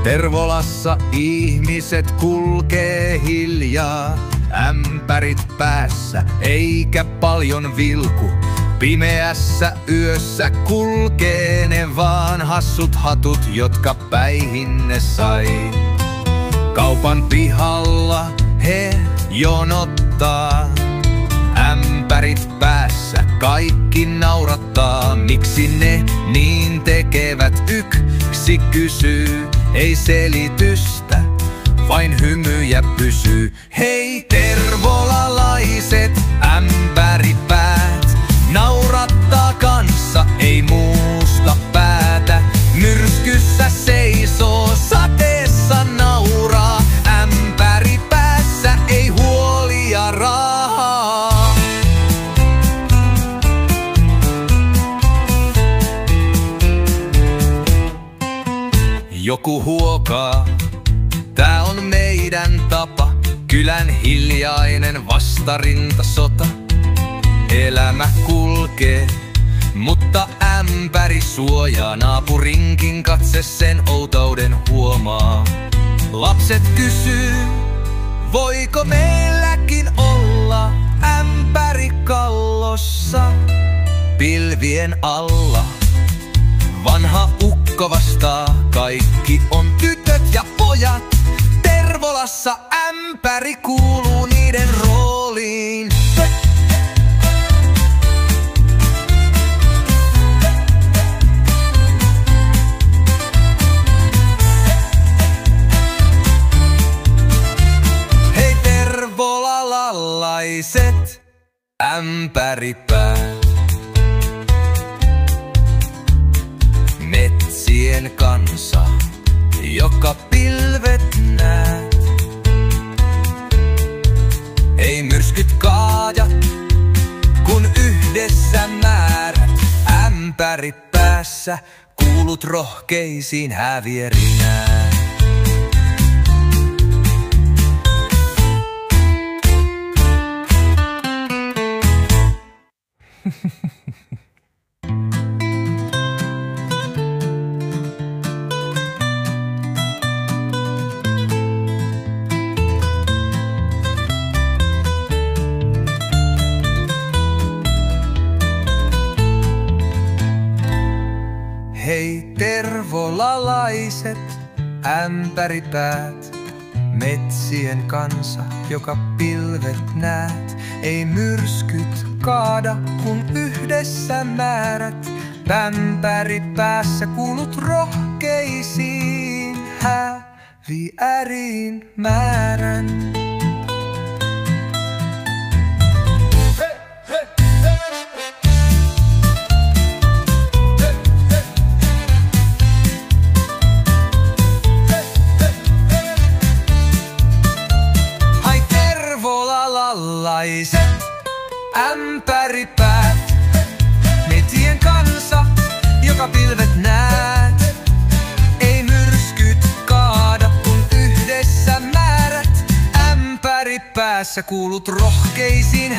Tervolassa ihmiset kulkee hiljaa, ämpärit päässä eikä paljon vilku. Pimeässä yössä kulkee ne vaan hassut hatut, jotka päihin ne sai. Kaupan pihalla he jonottaa, ämpärit päässä kaikki naurattaa. Miksi ne niin tekevät, yksi kysyy, ei selitystä, vain hymyjä pysyy. Hei tervolalaiset ämpäripäät, naurattaa kanssa, ei muusta päätä. Myrskyssä seisoo, sateessa nauraa, ämpäri päässä ei huolia rahaa. Joku huokaa, tää on meidän tapa, kylän hiljainen vastarintasota. Elämä kulkee, mutta ämpäri suojaa, naapurinkin katse sen outouden huomaa. Lapset kysyy, voiko meilläkin olla ämpäri kallossa pilvien alla? Vanha ukko vastaa, kaikki on tytöt ja pojat. Tervolassa ämpäri kuuluu niiden rooliin. Hei tervolalaiset ämpäripäät, metsien kansa, joka pilvet näet. Ei myrskyt kaada, kun yhdessä määrät. Ämpärit päässä, kuulut rohkeisiin hävierinään. Hei tervolalaiset ämpäripäät, metsien kansa, joka pilvet näet. Ei myrskyt kaada, kun yhdessä määrät. Ämpäri päässä kuulut rohkeisiin häviäriin määrän. Ämpäripäät, metsien kansa, joka pilvet näet. Ei myrskyt kaada, kun yhdessä määrät. Ämpäri päässä kuulut rohkeisiin